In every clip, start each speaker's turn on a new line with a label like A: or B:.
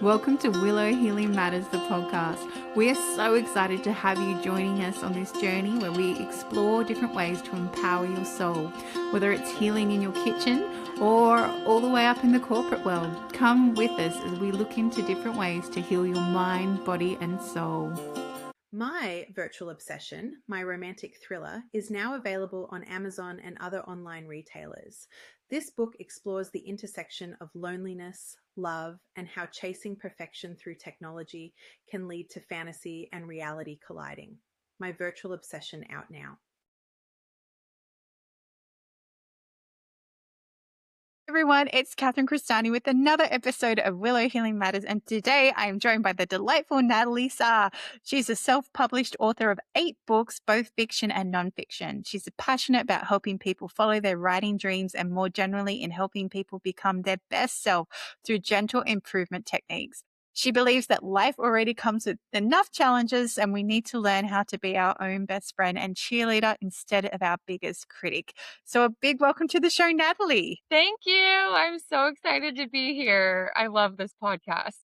A: Welcome to Willow Healing Matters, the podcast. We are so excited to have you joining us on this journey where we explore different ways to empower your soul, whether it's healing in your kitchen or all the way up in the corporate world. Come with us as we look into different ways to heal your mind, body, and soul.
B: My virtual obsession, my romantic thriller, is now available on Amazon and other online retailers. This book explores the intersection of loneliness, love, and how chasing perfection through technology can lead to fantasy and reality colliding. My virtual obsession out now.
C: Everyone, it's Catherine Crestani with another episode of Willow Healing Matters, and today I am joined by the delightful Natalie Saar. She's a self-published author of 8 books, both fiction and nonfiction. She's passionate about helping people follow their writing dreams and more generally in helping people become their best self through gentle improvement techniques. She believes that life already comes with enough challenges and we need to learn how to be our own best friend and cheerleader instead of our biggest critic. So a big welcome to the show, Natalie.
D: Thank you. I'm so excited to be here. I love this podcast.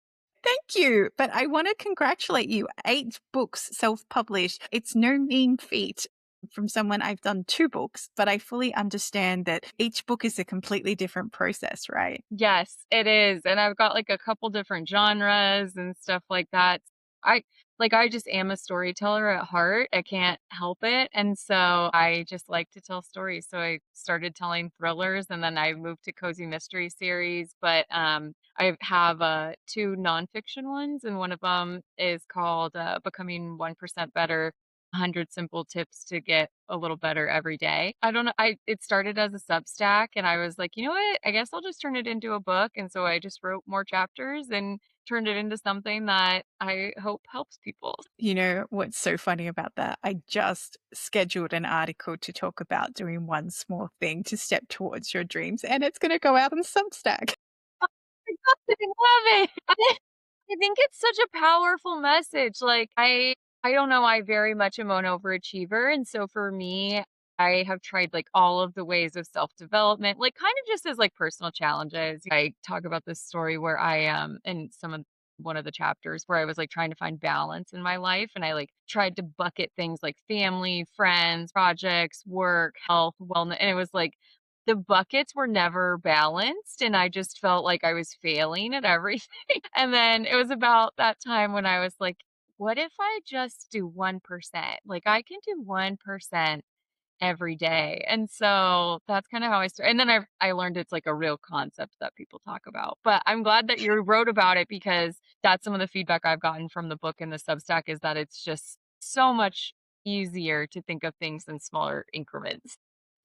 C: Thank you. But I want to congratulate you. 8 books self-published. It's no mean feat. From someone, I've done 2 books, but I fully understand that each book is a completely different process, right?
D: Yes, it is. And I've got like a couple different genres and stuff like that. I just am a storyteller at heart. I can't help it. And so I just like to tell stories. So I started telling thrillers and then I moved to cozy mystery series, but I have 2 nonfiction ones, and one of them is called Becoming 1% Better, 100 Simple Tips to Get a Little Better Every Day. I don't know. It started as a Substack and I was like, you know what? I guess I'll just turn it into a book. And so I just wrote more chapters and turned it into something that I hope helps people.
C: You know what's so funny about that? I just scheduled an article to talk about doing one small thing to step towards your dreams, and it's going to go out on Substack.
D: I love it. I think it's such a powerful message. Like I don't know, I very much am an overachiever. And so for me, I have tried like all of the ways of self-development, like kind of just as like personal challenges. I talk about this story where I in some of one of the chapters where I was like trying to find balance in my life and I like tried to bucket things like family, friends, projects, work, health, wellness. And it was like the buckets were never balanced and I just felt like I was failing at everything. And then it was about that time when I was like, what if I just do 1%? Like I can do 1% every day. And so that's kind of how I started. And then I learned it's like a real concept that people talk about. But I'm glad that you wrote about it because that's some of the feedback I've gotten from the book and the Substack is that it's just so much easier to think of things in smaller increments.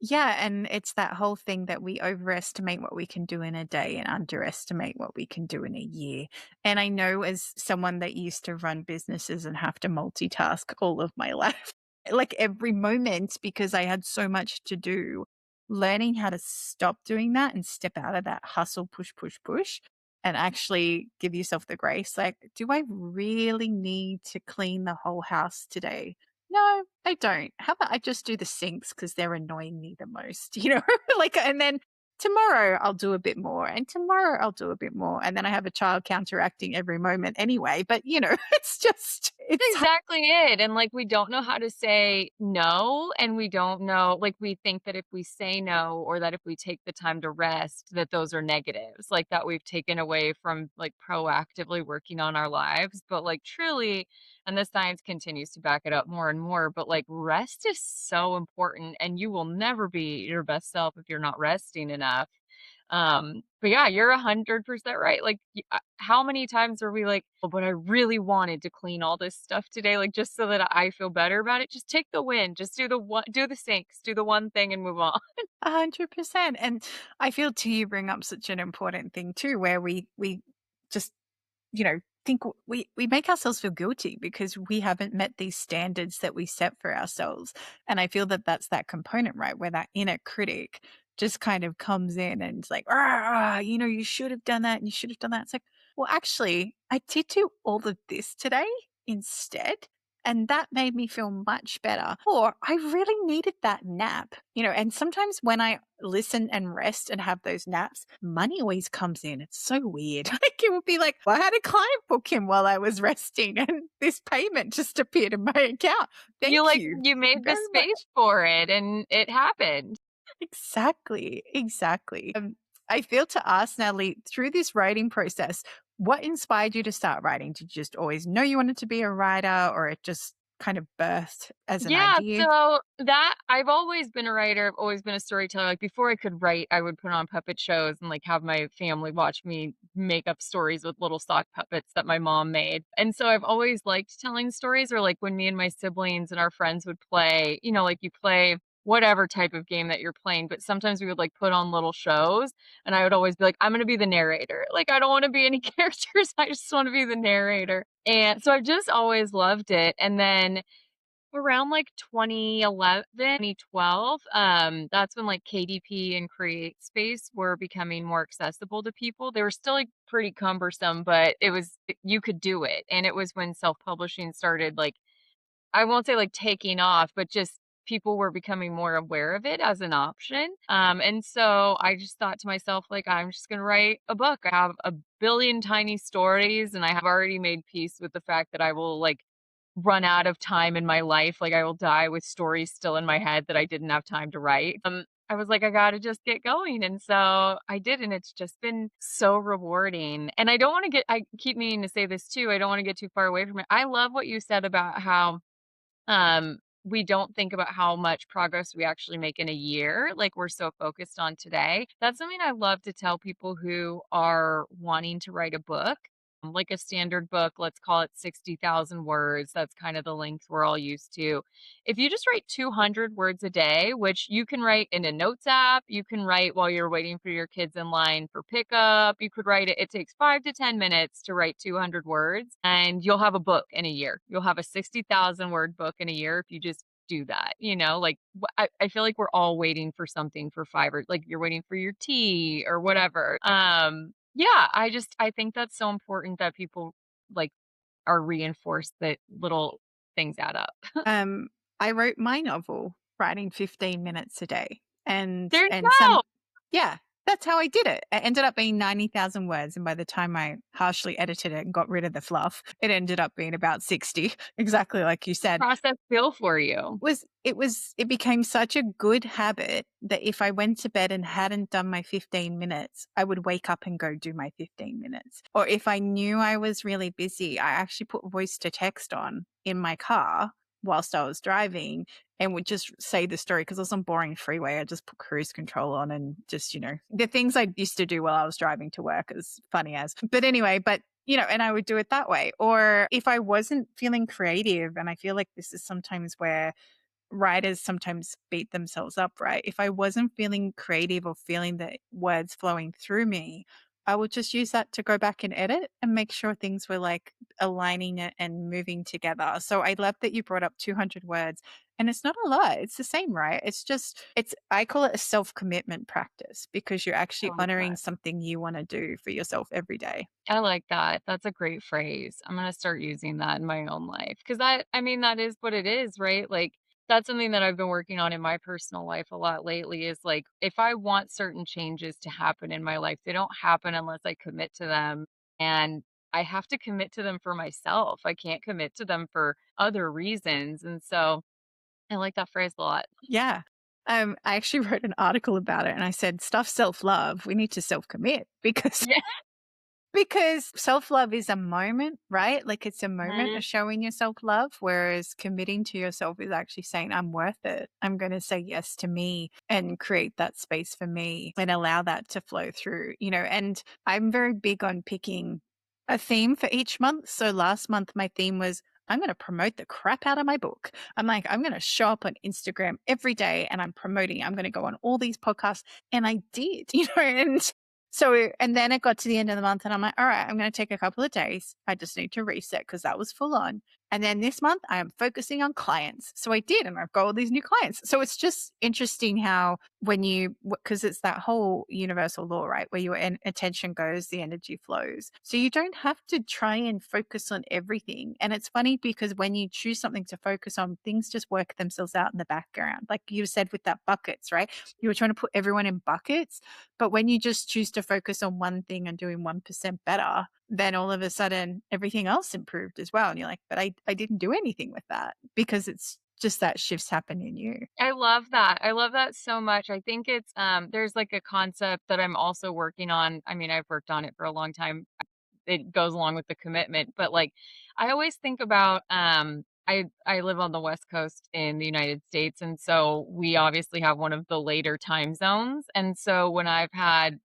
C: Yeah, and it's that whole thing that we overestimate what we can do in a day and underestimate what we can do in a year. And I know as someone that used to run businesses and have to multitask all of my life, like every moment because I had so much to do, learning how to stop doing that and step out of that hustle, push, push, push, and actually give yourself the grace. Like, do I really need to clean the whole house today? No, I don't. How about I just do the sinks because they're annoying me the most, you know? Like, and then tomorrow I'll do a bit more, and tomorrow I'll do a bit more. And then I have a child counteracting every moment anyway. But, you know, it's
D: Exactly it. And like we don't know how to say no. And we don't know, like we think that if we say no or that if we take the time to rest, that those are negatives, like that we've taken away from like proactively working on our lives. But like truly, and the science continues to back it up more and more, but like rest is so important and you will never be your best self if you're not resting enough. But yeah, you're 100% right. Like, how many times are we like, oh, but I really wanted to clean all this stuff today, like just so that I feel better about it. Just take the win. Just do the one, do the sinks, do the one thing, and move on.
C: 100%. And I feel too, you bring up such an important thing too, where we just, you know, think we make ourselves feel guilty because we haven't met these standards that we set for ourselves. And I feel that that's that component, right? Where that inner critic just kind of comes in and it's like, ah, you know, you should have done that and you should have done that. It's like, well, actually, I did do all of this today instead. And that made me feel much better. Or I really needed that nap, and sometimes when I listen and rest and have those naps, money always comes in. It's so weird. Like it would be like, well, I had a client book in while I was resting and this payment just appeared in my account. Thank you
D: You made the
C: very much.
D: space for it and it happened.
C: Exactly. Exactly. I feel to ask, Natalie, through this writing process, what inspired you to start writing? Did you just always know you wanted to be a writer, or it just kind of birthed as an
D: Yeah,
C: idea?
D: so that I've always been a writer, I've always been a storyteller. Like before I could write, I would put on puppet shows and like have my family watch me make up stories with little sock puppets that my mom made. And so I've always liked telling stories, or like when me and my siblings and our friends would play, like you play whatever type of game that you're playing, but sometimes we would like put on little shows and I would always be like, I'm going to be the narrator. Like I don't want to be any characters. I just want to be the narrator. And so I've just always loved it. And then around like 2011, 2012, that's when like KDP and Create Space were becoming more accessible to people. They were still like pretty cumbersome, but you could do it. And it was when self-publishing started, like, I won't say like taking off, but just people were becoming more aware of it as an option. And so I just thought to myself, like, I'm just going to write a book. I have a billion tiny stories, and I have already made peace with the fact that I will like run out of time in my life. Like I will die with stories still in my head that I didn't have time to write. I was like, I got to just get going. And so I did. And it's just been so rewarding. And I keep meaning to say this too. I don't want to get too far away from it. I love what you said about how we don't think about how much progress we actually make in a year. Like we're so focused on today. That's something I love to tell people who are wanting to write a book. Like a standard book, let's call it 60,000 words. That's kind of the length we're all used to. If you just write 200 words a day, which you can write in a notes app, you can write while you're waiting for your kids in line for pickup. You could write it. It takes 5 to 10 minutes to write 200 words, and you'll have a book in a year. You'll have a 60,000 word book in a year if you just do that. Like I feel like we're all waiting for something for 5, or like you're waiting for your tea or whatever. Yeah, I think that's so important that people like are reinforced that little things add up.
C: I wrote my novel writing 15 minutes a day. And
D: There you
C: some
D: go.
C: yeah, that's how I did it. It ended up being 90,000 words. And by the time I harshly edited it and got rid of the fluff, it ended up being about 60, exactly like you said.
D: Process feel for you.
C: It became such a good habit that if I went to bed and hadn't done my 15 minutes, I would wake up and go do my 15 minutes. Or if I knew I was really busy, I actually put voice to text on in my car whilst I was driving and would just say the story, because I was on boring freeway. I just put cruise control on and just, the things I used to do while I was driving to work, as funny as. But anyway, and I would do it that way. Or if I wasn't feeling creative, and I feel like this is sometimes where writers sometimes beat themselves up, right? If I wasn't feeling creative or feeling the words flowing through me, I would just use that to go back and edit and make sure things were like aligning it and moving together. So I love that you brought up 200 words. And it's not a lot. It's the same, right? I call it a self-commitment practice, because you're actually
D: I like
C: honoring
D: that.
C: something you want to do for yourself every day.
D: I like that. That's a great phrase. I'm going to start using that in my own life, because I mean, that is what it is, right? Like, that's something that I've been working on in my personal life a lot lately is like, if I want certain changes to happen in my life, they don't happen unless I commit to them. And I have to commit to them for myself. I can't commit to them for other reasons. And so I like that phrase a lot.
C: Yeah. I actually wrote an article about it and I said, stuff self-love, we need to self-commit, because
D: Yeah.
C: because self-love is a moment, right? Like it's a moment
D: Mhm.
C: of showing yourself love, whereas committing to yourself is actually saying, I'm worth it. I'm going to say yes to me and create that space for me and allow that to flow through, and I'm very big on picking a theme for each month. So last month, my theme was, I'm going to promote the crap out of my book. I'm going to show up on Instagram every day and I'm going to go on all these podcasts. And I did, and then it got to the end of the month and I'm like, all right, I'm going to take a couple of days. I just need to reset because that was full on. And then this month I am focusing on clients. So I did, and I've got all these new clients. So it's just interesting how because it's that whole universal law, right? Where your attention goes, the energy flows. So you don't have to try and focus on everything. And it's funny because when you choose something to focus on, things just work themselves out in the background. Like you said with that buckets, right? You were trying to put everyone in buckets. But when you just choose to focus on one thing and doing 1% better, then all of a sudden everything else improved as well. And you're like, but I didn't do anything with that, because it's just that shift's happened in you.
D: I love that. I love that so much. I think it's there's like a concept that I'm also working on. I mean, I've worked on it for a long time. It goes along with the commitment, but like I always think about I live on the West Coast in the United States, and so we obviously have one of the later time zones. And so when I've had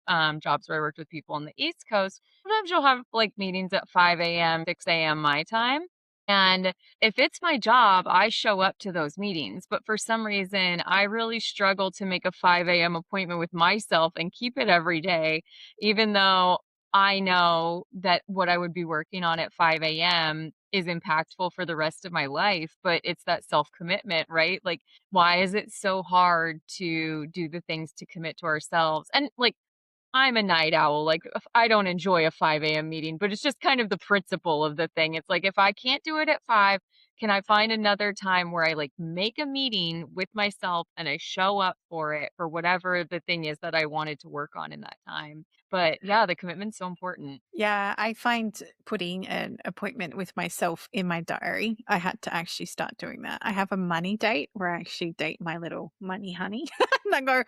D: jobs where I worked with people on the East Coast, sometimes you'll have like meetings at 5 a.m., 6 a.m. my time. And if it's my job, I show up to those meetings. But for some reason, I really struggle to make a 5 a.m. appointment with myself and keep it every day, even though I know that what I would be working on at 5 a.m. is impactful for the rest of my life. But it's that self commitment, right? Like, why is it so hard to do the things to commit to ourselves? And like, I'm a night owl. Like, I don't enjoy a 5 a.m. meeting, but it's just kind of the principle of the thing. It's like, if I can't do it at 5, can I find another time where I like make a meeting with myself and I show up for it, for whatever the thing is that I wanted to work on in that time? But yeah, the commitment's so important.
C: Yeah, I find putting an appointment with myself in my diary, I had to actually start doing that. I have a money date where I actually date my little money honey. And I go,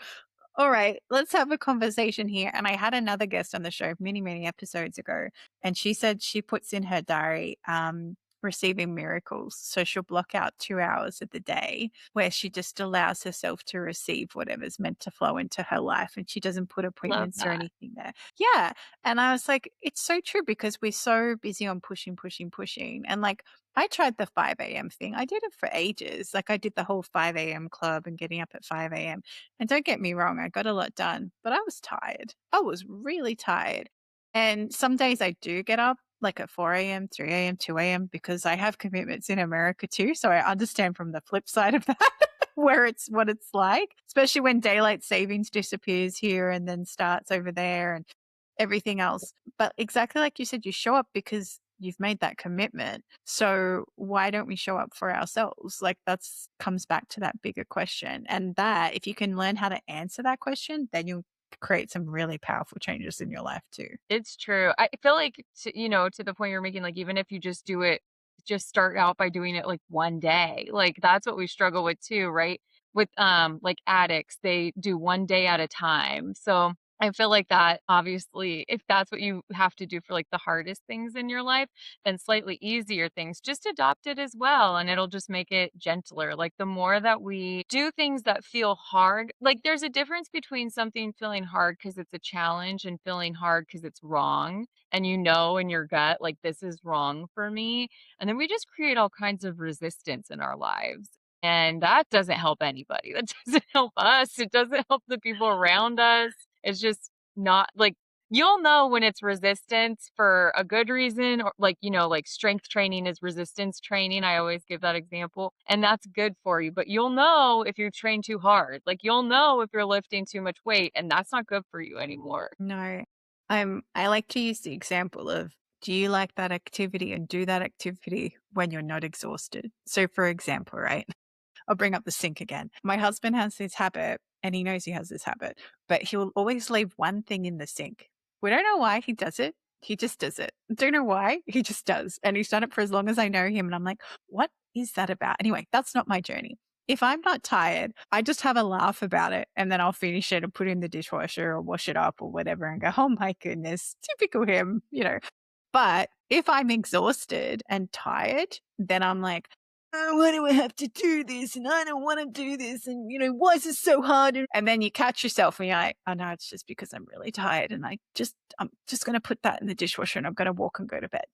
C: all right, let's have a conversation here. And I had another guest on the show many, many episodes ago, and she said she puts in her diary receiving miracles. So she'll block out 2 hours of the day where she just allows herself to receive whatever's meant to flow into her life. And she doesn't put
D: Love
C: appointments or
D: that.
C: anything there. Yeah. And I was like, it's so true, because we're so busy on pushing, pushing, pushing. And like, I tried the 5 a.m. thing. I did it for ages. Like I did the whole 5 a.m. club and getting up at 5 a.m. And don't get me wrong, I got a lot done, but I was tired. I was really tired. And some days I do get up like at 4 a.m., 3 a.m., 2 a.m. because I have commitments in America too. So I understand from the flip side of that where it's what it's like, especially when daylight savings disappears here and then starts over there and everything else. But exactly like you said, you show up because you've made that commitment. So why don't we show up for ourselves? Like that's comes back to that bigger question. And that if you can learn how to answer that question, then you'll create some really powerful changes in your life too.
D: It's true. I feel like, to the point you're making, like, even if you just do it, just start out by doing it like one day. Like, that's what we struggle with too, right? With like addicts, they do one day at a time. So I feel like that obviously, if that's what you have to do for like the hardest things in your life, then slightly easier things, just adopt it as well. And it'll just make it gentler. Like the more that we do things that feel hard, like there's a difference between something feeling hard because it's a challenge and feeling hard because it's wrong. And you know in your gut, like this is wrong for me. And then we just create all kinds of resistance in our lives. And that doesn't help anybody. That doesn't help us. It doesn't help the people around us. It's just not like you'll know when it's resistance for a good reason, or like, like strength training is resistance training. I always give that example, and that's good for you. But you'll know if you train too hard. Like you'll know if you're lifting too much weight, and that's not good for you anymore.
C: No, I like to use the example of, do you like that activity and do that activity when you're not exhausted? So for example, right? I'll bring up the sink again. My husband has this habit, and he knows he has this habit, but he'll always leave one thing in the sink. We don't know why he does it. He just does it. Don't know why. He just does. And he's done it for as long as I know him. And I'm like, what is that about? Anyway, that's not my journey. If I'm not tired, I just have a laugh about it, and then I'll finish it and put it in the dishwasher or wash it up or whatever and go, oh my goodness, typical him. But if I'm exhausted and tired, then I'm like, oh, why do I have to do this? And I don't want to do this. And, why is this so hard? And then you catch yourself and you're like, oh no, it's just because I'm really tired. And I'm just going to put that in the dishwasher and I'm going to walk and go to bed,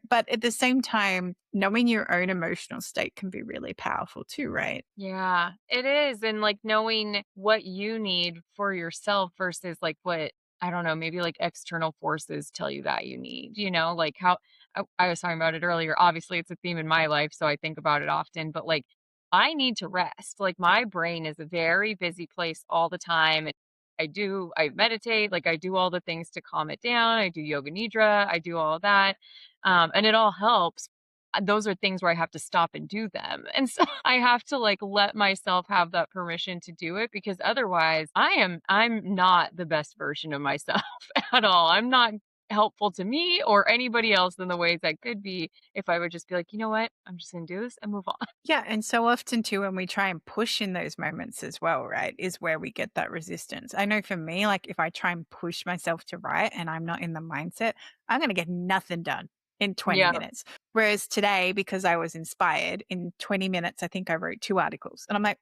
C: but at the same time, knowing your own emotional state can be really powerful too, right?
D: Yeah, it is. And like knowing what you need for yourself versus like what I don't know, maybe like external forces tell you that you need, like how I was talking about it earlier. Obviously, it's a theme in my life, so I think about it often, but like I need to rest. Like my brain is a very busy place all the time. And I meditate, like I do all the things to calm it down. I do yoga nidra, I do all of that. And it all helps. Those are things where I have to stop and do them. And so I have to like let myself have that permission to do it because otherwise I'm not the best version of myself at all. I'm not helpful to me or anybody else in the ways I could be if I would just be like, you know what? I'm just going to do this and move on.
C: Yeah. And so often, too, when we try and push in those moments as well, right, is where we get that resistance. I know for me, like if I try and push myself to write and I'm not in the mindset, I'm going to get nothing done in 20
D: Yeah.
C: minutes. Whereas today, because I was inspired, in 20 minutes, I think I wrote 2 articles. And I'm like,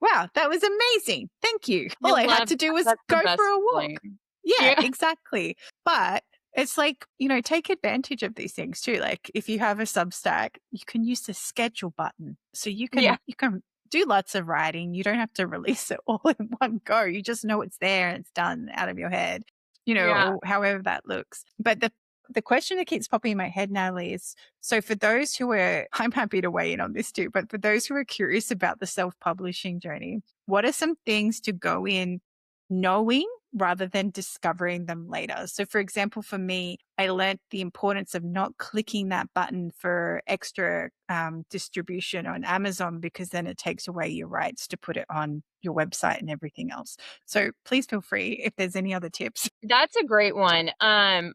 C: wow, that was amazing. Thank you.
D: I
C: All I
D: love
C: had to do
D: that.
C: was
D: That's the
C: go
D: best
C: for a walk.
D: feeling.
C: Yeah,
D: Yeah.
C: exactly. But it's like, take advantage of these things too. Like if you have a Substack, you can use the schedule button. So you
D: Yeah.
C: can do lots of writing. You don't have to release it all in one go. You just know it's there and it's done out of your head,
D: Yeah.
C: or however that looks. But the question that keeps popping in my head, Natalie, is so for those who are, I'm happy to weigh in on this too, but for those who are curious about the self-publishing journey, what are some things to go in knowing rather than discovering them later? So for example, for me, I learned the importance of not clicking that button for extra distribution on Amazon because then it takes away your rights to put it on your website and everything else. So please feel free if there's any other tips.
D: That's a great one.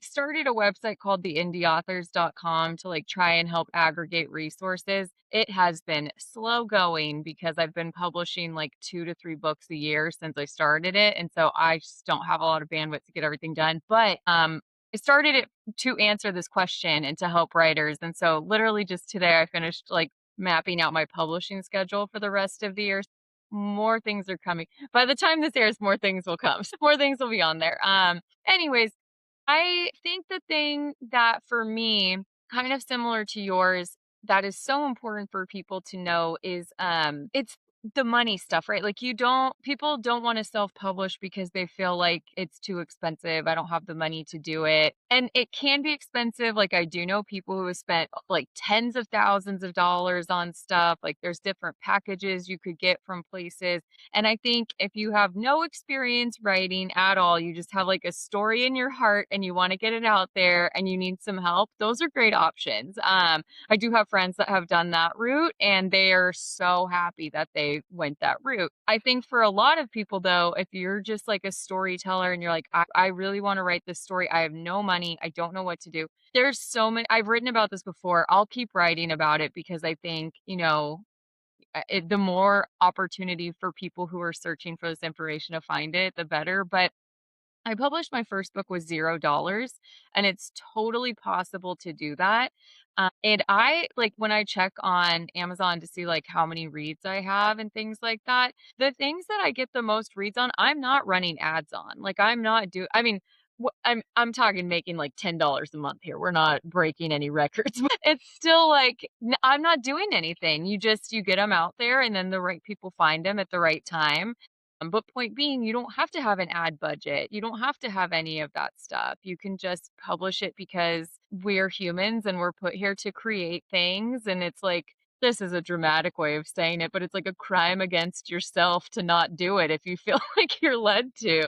D: Started a website called theindieauthors.com to like try and help aggregate resources. It has been slow going because I've been publishing like 2 to 3 books a year since I started it. And so I just don't have a lot of bandwidth to get everything done. But I started it to answer this question and to help writers. And so literally just today I finished like mapping out my publishing schedule for the rest of the year. More things are coming. By the time this airs, more things will come. So more things will be on there. Anyways, I think the thing that for me, kind of similar to yours, that is so important for people to know is it's the money stuff, right? Like people don't want to self-publish because they feel like it's too expensive. I don't have the money to do it. And it can be expensive. Like I do know people who have spent like tens of thousands of dollars on stuff. Like there's different packages you could get from places. And I think if you have no experience writing at all, you just have like a story in your heart and you want to get it out there and you need some help, those are great options. I do have friends that have done that route and they are so happy that they went that route. I think for a lot of people though, if you're just like a storyteller and you're like, I really want to write this story, I have no money, I don't know what to do. There's so many, I've written about this before. I'll keep writing about it because I think, the more opportunity for people who are searching for this information to find it, the better. But I published my first book with $0, and it's totally possible to do that. And I like when I check on Amazon to see like how many reads I have and things like that, the things that I get the most reads on, I'm not running ads on. Like I'm not I mean, I'm talking making like $10 a month here. We're not breaking any records. But it's still like I'm not doing anything. You get them out there and then the right people find them at the right time. But point being, you don't have to have an ad budget. You don't have to have any of that stuff. You can just publish it because we're humans and we're put here to create things. And it's like, this is a dramatic way of saying it, but it's like a crime against yourself to not do it if you feel like you're led to.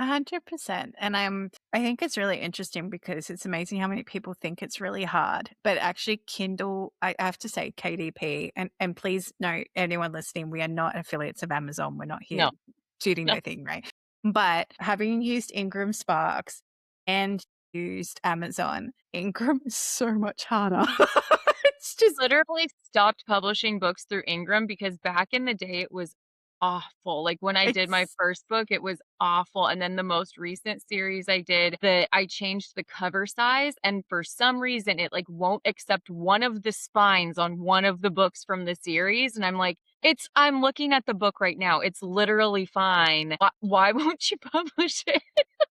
C: 100%. And I think it's really interesting because it's amazing how many people think it's really hard. But actually Kindle, I have to say KDP, and please note anyone listening, we are not affiliates of Amazon. We're not here
D: No,
C: shooting
D: no.
C: their thing, right? But having used Ingram Sparks and used Amazon, Ingram is so much harder. It's just
D: Literally stopped publishing books through Ingram because back in the day it was awful. Like when I did my
C: it's
D: first book, it was awful. And then the most recent series I did, I changed the cover size, and for some reason it like won't accept one of the spines on one of the books from the series. And I'm like, I'm looking at the book right now. It's literally fine. Why won't you publish it?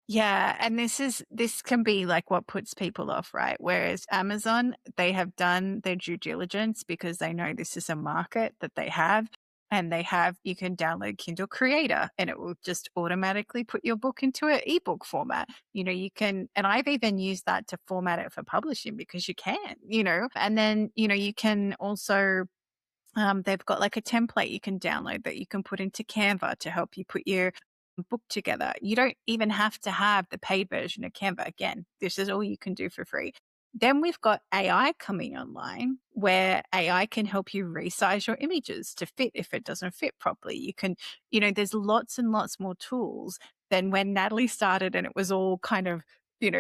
C: Yeah, and this can be like what puts people off, right? Whereas Amazon, they have done their due diligence because they know this is a market that they have. And you can download Kindle Creator and it will just automatically put your book into an ebook format. You can, and I've even used that to format it for publishing because you can, and then, you can also, they've got like a template you can download that you can put into Canva to help you put your book together. You don't even have to have the paid version of Canva. Again, this is all you can do for free. Then we've got AI coming online where AI can help you resize your images to fit if it doesn't fit properly. You can, there's lots and lots more tools than when Natalie started and it was all kind of,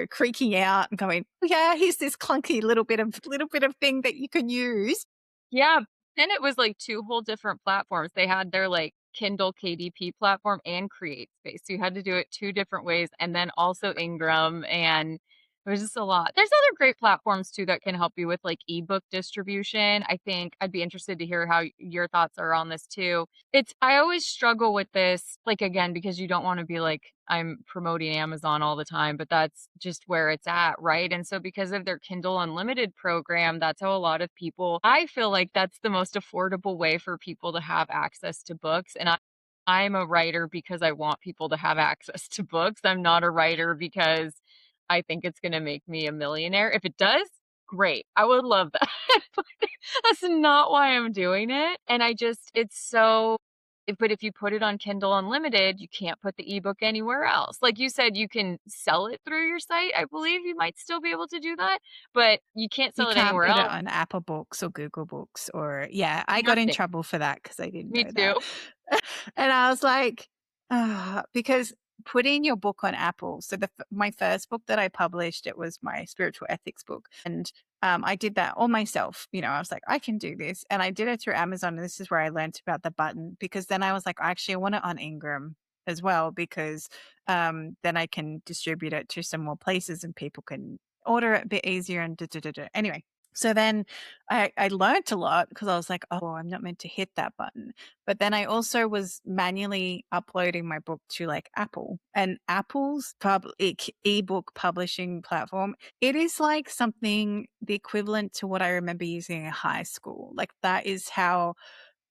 C: creaking out and going, yeah, here's this clunky little bit of thing that you can use.
D: Yeah. Then it was like two whole different platforms. They had their like Kindle KDP platform and CreateSpace. So you had to do it two different ways. And then also Ingram. And it was just a lot. There's other great platforms too that can help you with like ebook distribution. I think I'd be interested to hear how your thoughts are on this too. I always struggle with this, like, again, because you don't want to be like, I'm promoting Amazon all the time, but that's just where it's at, right? And so because of their Kindle Unlimited program, that's how a lot of people, I feel like that's the most affordable way for people to have access to books. And I'm a writer because I want people to have access to books. I'm not a writer because I think it's going to make me a millionaire. If it does, great. I would love that. But that's not why I'm doing it. And but if you put it on Kindle Unlimited, you can't put the ebook anywhere else. Like you said, you can sell it through your site. I believe you might still be able to do that, but you can't
C: You
D: sell it
C: can't
D: anywhere
C: put it
D: else.
C: on Apple Books or Google Books I got in
D: Nothing.
C: trouble for that because I didn't
D: Me
C: know
D: too.
C: that. And I was like, because putting your book on Apple. So my first book that I published, it was my spiritual ethics book. And I did that all myself. I was like, I can do this. And I did it through Amazon. And this is where I learned about the button because then I was like, actually, I want it on Ingram as well because then I can distribute it to some more places and people can order it a bit easier and Anyway, so then I learned a lot because I was like, oh, I'm not meant to hit that button. But then I also was manually uploading my book to like Apple, and Apple's ebook publishing platform. It is like something the equivalent to what I remember using in high school. Like that is how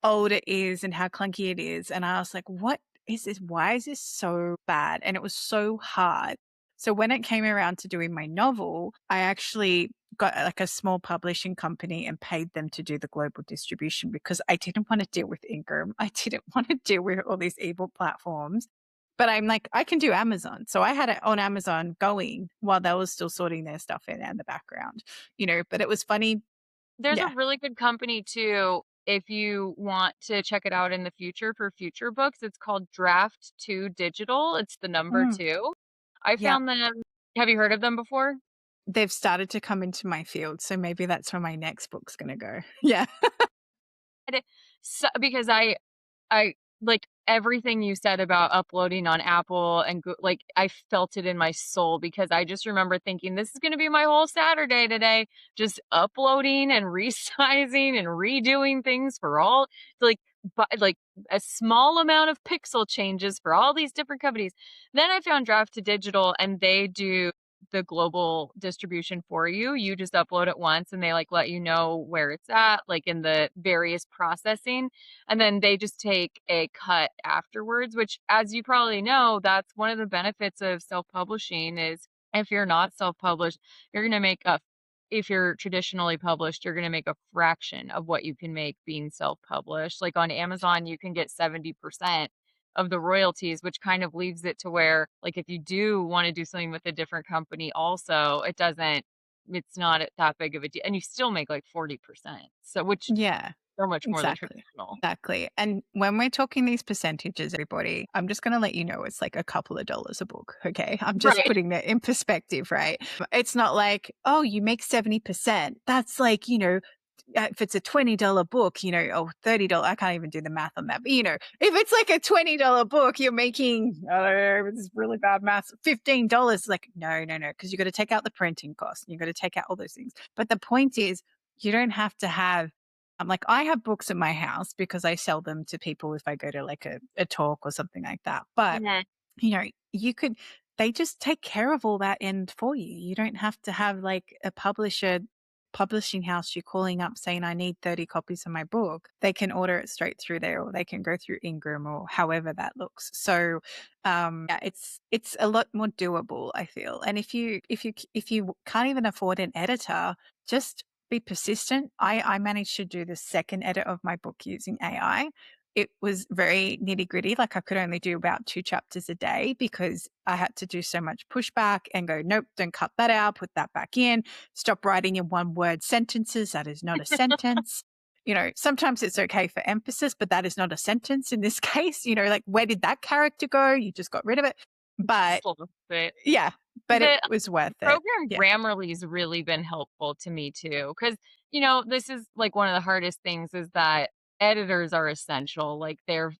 C: old it is and how clunky it is. And I was like, what is this? Why is this so bad? And it was so hard. So when it came around to doing my novel, I actually got like a small publishing company and paid them to do the global distribution because I didn't want to deal with Ingram. I didn't want to deal with all these ebook platforms. But I'm like, I can do Amazon. So I had it on Amazon going while they were still sorting their stuff in the background, but it was funny.
D: There's a
C: Yeah.
D: really good company too, if you want to check it out in the future for future books. It's called Draft 2 Digital. It's the number
C: Mm,
D: 2. I
C: yeah.
D: found them. Have you heard of them before?
C: They've started to come into my field, so maybe that's where my next book's gonna go. Yeah.
D: So, because I like everything you said about uploading on Apple and like I felt it in my soul because I just remember thinking this is going to be my whole Saturday today, just uploading and resizing and redoing things for all like like a small amount of pixel changes for all these different companies. Then I found Draft to Digital and they do the global distribution for you. You just upload it once and they like let you know where it's at, like in the various processing. And then they just take a cut afterwards, which, as you probably know, that's one of the benefits of self-publishing is if you're not self-published, you're going to make if you're traditionally published, you're going to make a fraction of what you can make being self-published. Like on Amazon, you can get 70% of the royalties, which kind of leaves it to where, like, if you do want to do something with a different company also, it's not that big of a deal. And you still make like 40%. So, which
C: Yeah,
D: so much more than
C: exactly.
D: traditional.
C: Exactly. And when we're talking these percentages, everybody, I'm just gonna let you know it's like a couple of dollars a book. Okay. I'm just
D: Right.
C: putting that in perspective, right? It's not like, oh, you make 70%. That's like, if it's a $20 book, or $30, I can't even do the math on that. But if it's like a $20 book, you're making, I don't know, it's really bad math, $15. Like, no, because you got to take out the printing cost. You got to take out all those things. But the point is, you don't have to have. I'm like, I have books at my house because I sell them to people if I go to like a talk or something like that. But
D: Mhm.
C: they just take care of all that end for you. You don't have to have like a publisher publishing house, you're calling up saying, I need 30 copies of my book, they can order it straight through there, or they can go through Ingram, or however that looks. So yeah, it's a lot more doable, I feel. And if you can't even afford an editor, just be persistent. I managed to do the second edit of my book using AI. It was very nitty gritty. Like I could only do about 2 chapters a day because I had to do so much pushback and go, nope, don't cut that out, put that back in, stop writing in 1-word sentences. That is not a sentence. Sometimes it's okay for emphasis, but that is not a sentence in this case. Like, where did that character go? You just got rid of it. But yeah, but it was worth it.
D: Program
C: Yeah.
D: Grammarly's really been helpful to me too. Cause, this is like one of the hardest things is that editors are essential. Like they're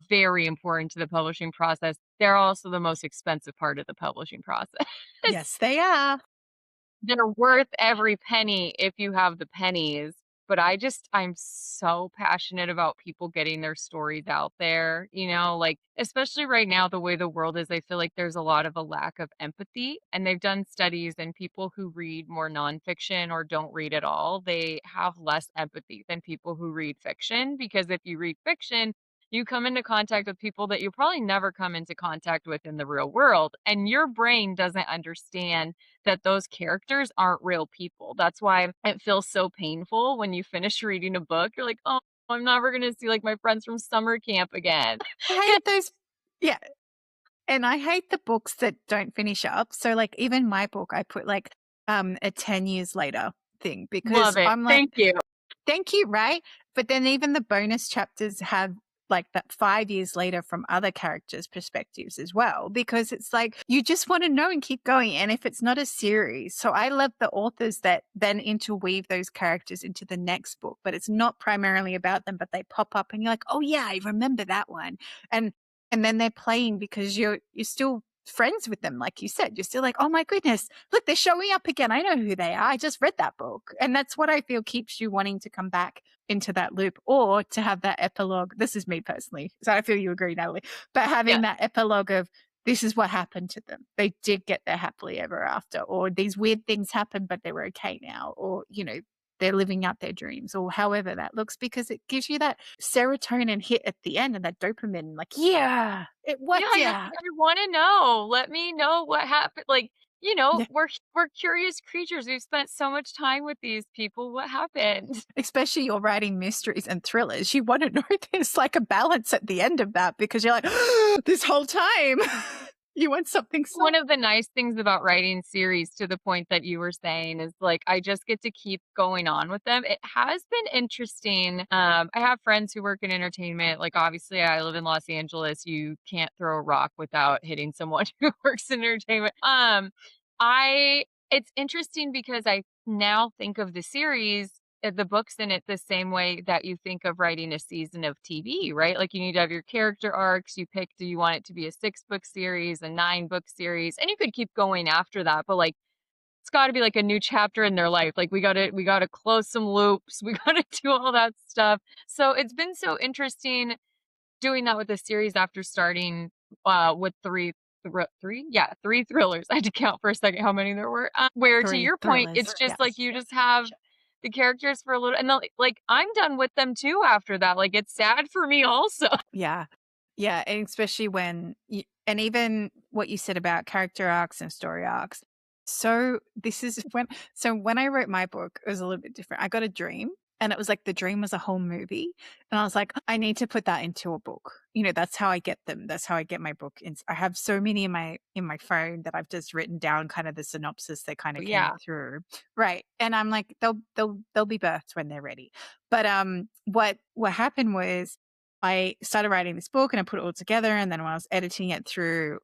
D: very important to the publishing process. They're also the most expensive part of the publishing process.
C: Yes, they are.
D: They're worth every penny if you have the pennies. But I'm so passionate about people getting their stories out there, like, especially right now, the way the world is, I feel like there's a lot of a lack of empathy. And they've done studies, and people who read more nonfiction or don't read at all, they have less empathy than people who read fiction. Because if you read fiction, you come into contact with people that you probably never come into contact with in the real world. And your brain doesn't understand that those characters aren't real people. That's why it feels so painful when you finish reading a book. You're like, oh, I'm never going to see like my friends from summer camp again.
C: I hate those. Yeah. And I hate the books that don't finish up. So like even my book, I put like a 10 years later thing because
D: Love it.
C: I'm like,
D: Thank you.
C: Right? But then even the bonus chapters have like that 5 years later from other characters' perspectives as well, because it's like you just want to know and keep going. And if it's not a series, so I love the authors that then interweave those characters into the next book, but it's not primarily about them, but they pop up and you're like, oh yeah, I remember that one. And then they're playing because you're still friends with them. Like you said, you're still like, oh my goodness, look, they're showing up again. I know who they are. I just read that book. And that's what I feel keeps you wanting to come back into that loop, or to have that epilogue. This is me personally. So I feel you agree, Natalie, but having that epilogue of this is what happened to them. They did get their happily ever after, or these weird things happened, but they were okay now, or, they're living out their dreams, or however that looks, because it gives you that serotonin hit at the end and that dopamine, like, yeah, it worked.
D: I want to know. Let me know what happened. Like, we're curious creatures. We've spent so much time with these people. What happened?
C: Especially you're writing mysteries and thrillers. You want to know there's like a balance at the end of that, because you're like, this whole time you want something.
D: One of the nice things about writing series, to the point that you were saying, is like I just get to keep going on with them. It has been interesting. I have friends who work in entertainment. Like obviously I live in Los Angeles. You can't throw a rock without hitting someone who works in entertainment. It's interesting because I now think of the series, the books in it, the same way that you think of writing a season of TV, right? Like you need to have your character arcs. You pick, do you want it to be a 6-book series, a 9-book series? And you could keep going after that, but like it's got to be like a new chapter in their life. Like we got to close some loops. We got to do all that stuff. So it's been so interesting doing that with the series after starting with three thrillers. I had to count for a second how many there were. Where to your point, it's just like you just have the characters for a little, and then like I'm done with them too after that. Like it's sad for me also.
C: Yeah, and especially when and even what you said about character arcs and story arcs. So this is when I wrote my book, it was a little bit different. I got a dream, and it was like the dream was a whole movie, and I was like, I need to put that into a book. That's how I get them. That's how I get my book. I have so many in my phone that I've just written down kind of the synopsis that kind of came through, right? And I'm like, they'll be birthed when they're ready. But what happened was, I started writing this book and I put it all together. And then when I was editing it through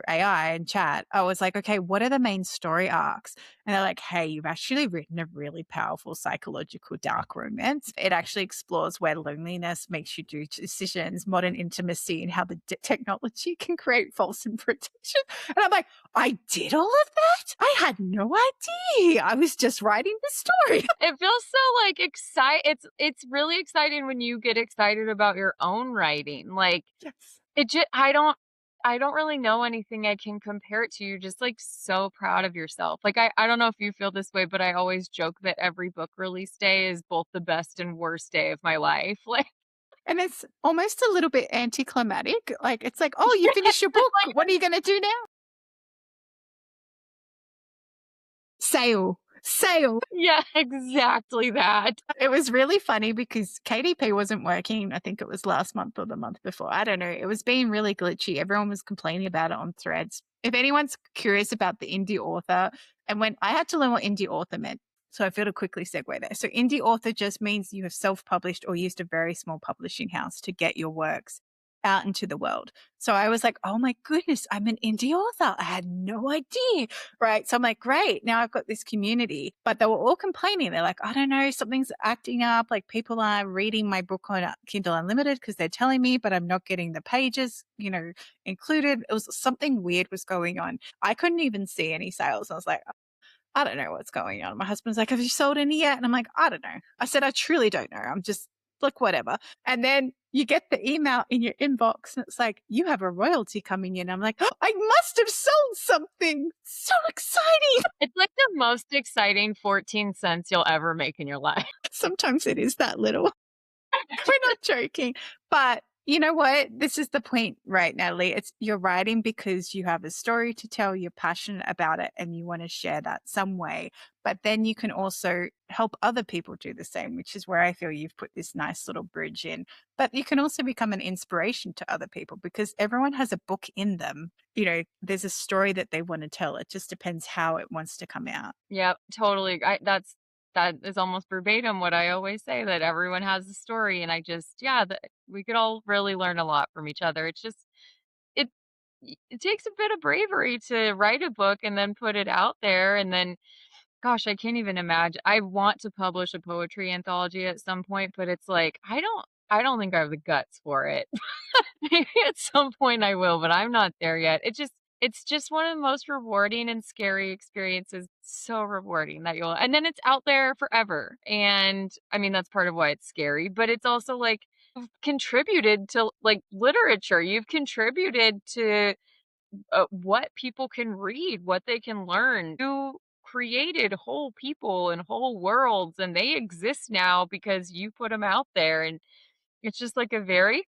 C: AI and chat, I was like, okay, what are the main story arcs? And they're like, hey, you've actually written a really powerful psychological dark romance. It actually explores where loneliness makes you do decisions, modern intimacy, and how the technology can create false protection. And I'm like, I did all of that? I had no idea. I was just writing the story.
D: It feels so like exciting. It's really exciting when you get excited about your own writing. Like
C: yes.
D: it just, I don't really know anything I can compare it to. You're just like so proud of yourself. Like I don't know if you feel this way, but I always joke that every book release day is both the best and worst day of my life. Like
C: And it's almost a little bit anticlimactic. Like, it's like, oh, you finished your book.
D: like,
C: What are you going to do now? Sale.
D: yeah, exactly that.
C: It was really funny because KDP wasn't working. I think it was last month or the month before. I don't know. It was being really glitchy. Everyone was complaining about it on Threads. If anyone's curious about the indie author, and when I had to learn what indie author meant, so I feel to quickly segue there. So indie author just means you have self-published or used a very small publishing house to get your works out into the world. So I was like, oh my goodness, I'm an indie author. I had no idea. Right. So I'm like, great. Now I've got this community, but they were all complaining. They're like, I don't know, something's acting up. Like people are reading my book on Kindle Unlimited because they're telling me, but I'm not getting the pages, included. It was something weird was going on. I couldn't even see any sales. I was like, I don't know what's going on. My husband's like, have you sold any yet? And I'm like, I don't know. I said, I truly don't know. I'm just like, whatever. And then you get the email in your inbox and it's like, you have a royalty coming in. I'm like, oh, I must have sold something. So exciting.
D: It's like the most exciting 14 cents you'll ever make in your life.
C: Sometimes it is that little. We're not joking. But you know what? This is the point, right, Natalie? It's you're writing because you have a story to tell, you're passionate about it, and you want to share that some way. But then you can also help other people do the same, which is where I feel you've put this nice little bridge in. But you can also become an inspiration to other people because everyone has a book in them. There's a story that they want to tell. It just depends how it wants to come out.
D: Yep, totally. That is almost verbatim what I always say, that everyone has a story. And we could all really learn a lot from each other. It's just, it, it takes a bit of bravery to write a book and then put it out there. And then, gosh, I can't even imagine. I want to publish a poetry anthology at some point, but it's like, I don't think I have the guts for it. Maybe at some point I will, but I'm not there yet. It's just one of the most rewarding and scary experiences. So rewarding and then it's out there forever. And I mean, that's part of why it's scary, but it's also like you've contributed to like literature. You've contributed to what people can read, what they can learn. You created whole people and whole worlds, and they exist now because you put them out there. And it's just like a very,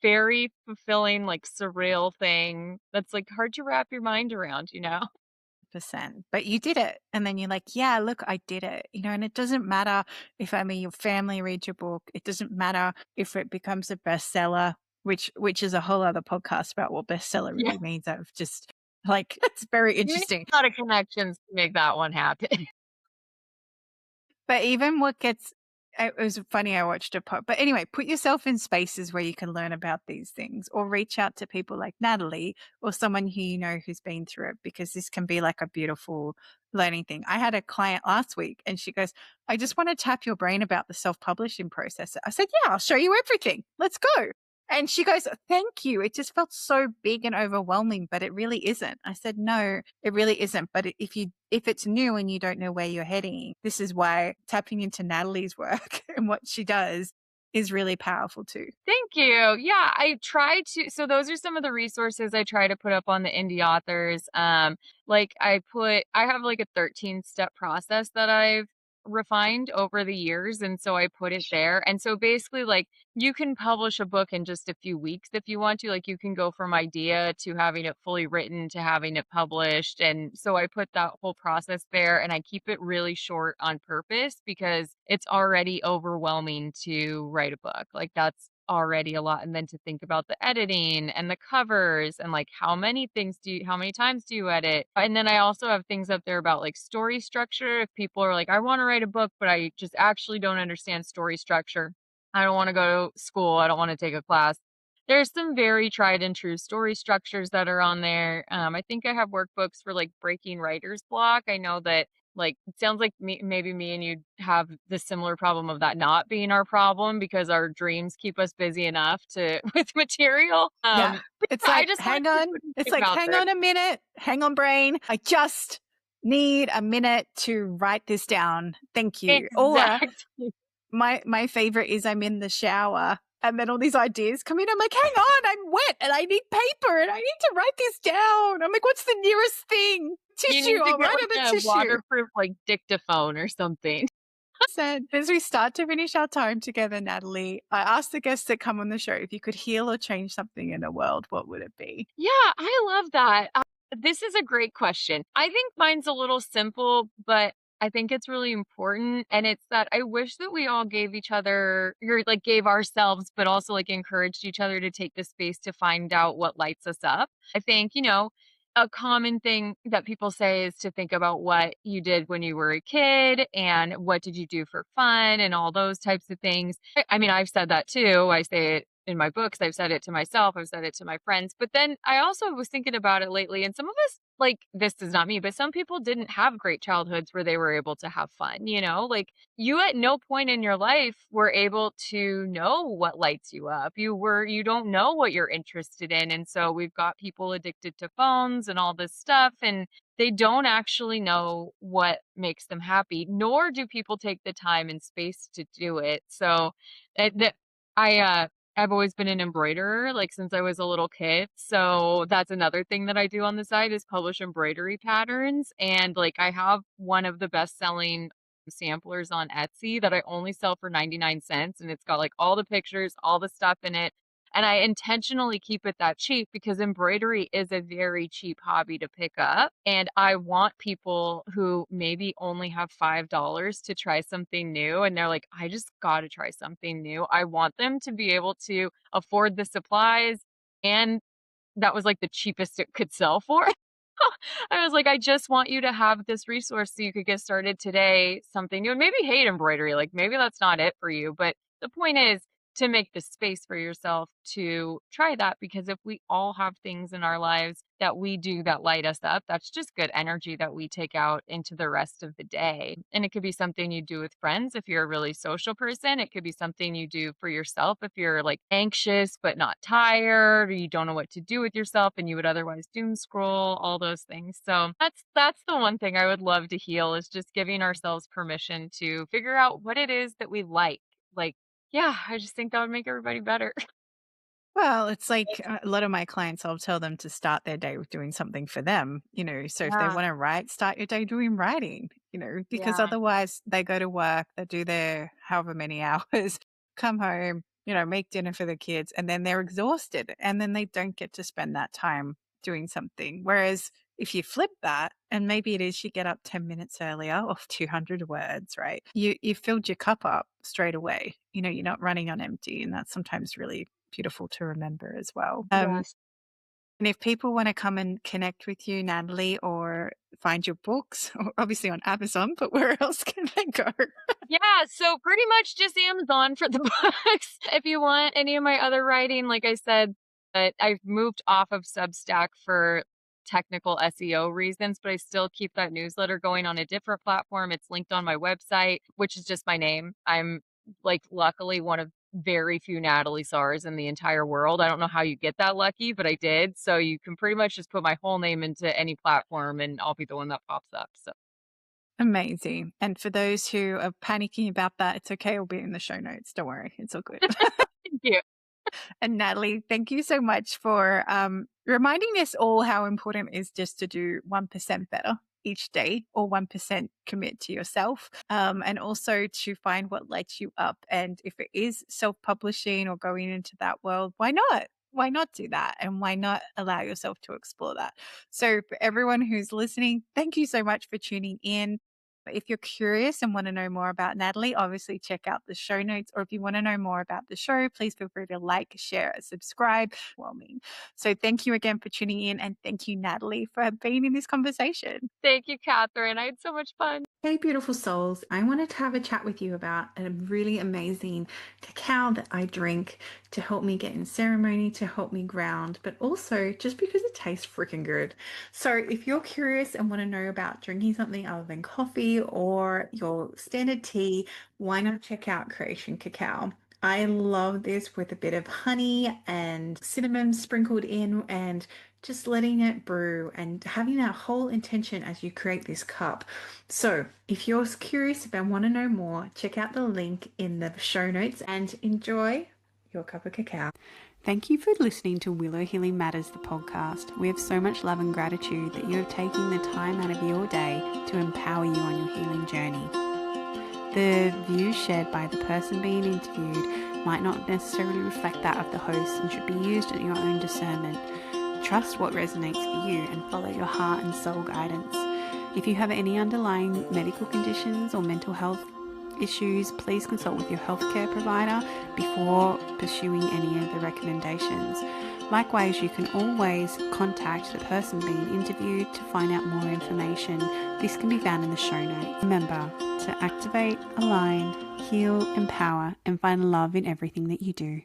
D: very fulfilling, like surreal thing that's like hard to wrap your mind around, you know?
C: But you did it. And then you're like, yeah, look, I did it. And it doesn't matter if your family reads your book. It doesn't matter if it becomes a bestseller, which is a whole other podcast about what bestseller really means. I've just like, it's very interesting.
D: A lot of connections to make that one happen.
C: But even it was funny, I watched a pod. But anyway, put yourself in spaces where you can learn about these things or reach out to people like Natalie or someone who you know who's been through it, because this can be like a beautiful learning thing. I had a client last week and she goes, I just want to tap your brain about the self-publishing process. I said, yeah, I'll show you everything. Let's go. And she goes, thank you. It just felt so big and overwhelming, but it really isn't. I said, no, it really isn't. But if it's new and you don't know where you're heading, this is why tapping into Natalie's work and what she does is really powerful too.
D: Thank you. Yeah, I try to. So those are some of the resources I try to put up on the indie authors. I have like a 13-step process that I've refined over the years. And so I put it there. And so basically like you can publish a book in just a few weeks if you want to. Like you can go from idea to having it fully written to having it published. And so I put that whole process there and I keep it really short on purpose because it's already overwhelming to write a book. Like that's already a lot. And then to think about the editing and the covers and like how many times do you edit? And then I also have things up there about like story structure. If people are like, I want to write a book, but I just actually don't understand story structure. I don't want to go to school. I don't want to take a class. There's some very tried and true story structures that are on there. I think I have workbooks for like breaking writer's block. I know that like it sounds like maybe me and you have the similar problem of that not being our problem because our dreams keep us busy enough with material.
C: Yeah. It's like, hang on a minute. Hang on, brain. I just need a minute to write this down. Thank you.
D: Exactly.
C: Or my favorite is I'm in the shower And then all these ideas come in. I'm like, hang on, I'm wet and I need paper and I need to write this down. I'm like, what's the nearest thing?
D: You need
C: Tissue.
D: to
C: I'll
D: get
C: write
D: like
C: on a
D: a
C: tissue.
D: waterproof like dictaphone or something.
C: Said, as we start to finish our time together, Natalie, I asked the guests that come on the show, if you could heal or change something in the world, what would it be?
D: Yeah, I love that. This is a great question. I think mine's a little simple, but I think it's really important. And it's that I wish that we all gave each other, or like gave ourselves, but also like encouraged each other to take the space to find out what lights us up. I think, a common thing that people say is to think about what you did when you were a kid and what did you do for fun and all those types of things. I mean, I've said that too. I say it in my books. I've said it to myself. I've said it to my friends. But then I also was thinking about it lately, and some of us, like, this is not me, but some people didn't have great childhoods where they were able to have fun, like you at no point in your life were able to know what lights you up. You don't know what you're interested in. And so we've got people addicted to phones and all this stuff, and they don't actually know what makes them happy, nor do people take the time and space to do it. So that I've always been an embroiderer, like, since I was a little kid. So that's another thing that I do on the side is publish embroidery patterns. And like, I have one of the best selling samplers on Etsy that I only sell for 99 cents. And it's got like all the pictures, all the stuff in it. And I intentionally keep it that cheap because embroidery is a very cheap hobby to pick up. And I want people who maybe only have $5 to try something new. And they're like, I just got to try something new. I want them to be able to afford the supplies. And that was like the cheapest it could sell for. I was like, I just want you to have this resource so you could get started today, something new. And maybe hate embroidery. Like maybe that's not it for you. But the point is, to make the space for yourself to try that, because if we all have things in our lives that we do that light us up, that's just good energy that we take out into the rest of the day. And it could be something you do with friends if you're a really social person. It could be something you do for yourself if you're like anxious but not tired, or you don't know what to do with yourself and you would otherwise doom scroll, all those things. So that's the one thing I would love to heal, is just giving ourselves permission to figure out what it is that we like. Like, yeah, I just think that would make everybody better.
C: Well, it's like a lot of my clients, I'll tell them to start their day with doing something for them, So if they
D: Yeah,
C: want to write, start your day doing writing, because
D: yeah,
C: otherwise they go to work, they do their however many hours, come home, make dinner for the kids, and then they're exhausted. And then they don't get to spend that time doing something. Whereas if you flip that, and maybe it is you get up 10 minutes earlier off 200 words, right? You filled your cup up straight away. You're not running on empty. And that's sometimes really beautiful to remember as well.
D: yes.
C: And if people want to come and connect with you, Natalie, or find your books, obviously on Amazon, but where else can they go?
D: Yeah, so pretty much just Amazon for the books. If you want any of my other writing, like I said, but I've moved off of Substack for technical SEO reasons, but I still keep that newsletter going on a different platform. It's linked on my website, which is just my name. I'm like luckily one of very few Natalie Saars in the entire world. I don't know how you get that lucky, but I did. So you can pretty much just put my whole name into any platform and I'll be the one that pops up. So
C: Amazing. And for those who are panicking about that, it's okay. It'll be in the show notes. Don't worry. It's all good.
D: thank you.
C: And Natalie, thank you so much for reminding us all how important it is just to do 1% better each day, or 1% commit to yourself, and also to find what lights you up. And if it is self-publishing or going into that world, why not? Why not do that? And why not allow yourself to explore that? So for everyone who's listening, thank you so much for tuning in. If you're curious and want to know more about Natalie, obviously check out the show notes. Or if you want to know more about the show, please feel free to like, share, subscribe. So thank you again for tuning in. And thank you, Natalie, for being in this conversation.
D: Thank you, Catherine. I had so much fun.
B: Hey, beautiful souls. I wanted to have a chat with you about a really amazing cacao that I drink to help me get in ceremony, to help me ground, but also just because it tastes freaking good. So if you're curious and want to know about drinking something other than coffee or your standard tea, why not check out Creation Cacao? I love this with a bit of honey and cinnamon sprinkled in, and just letting it brew and having that whole intention as you create this cup. So if you're curious, if I want to know more, check out the link in the show notes and enjoy your cup of cacao.
A: Thank you for listening to Willow Healing Matters, the podcast. We have so much love and gratitude that you have taken the time out of your day to empower you on your healing journey. The views shared by the person being interviewed might not necessarily reflect that of the host and should be used at your own discernment. Trust what resonates for you and follow your heart and soul guidance. If you have any underlying medical conditions or mental health issues, please consult with your healthcare provider before pursuing any of the recommendations. Likewise, you can always contact the person being interviewed to find out more information. This can be found in the show notes. Remember to activate, align, heal, empower, and find love in everything that you do.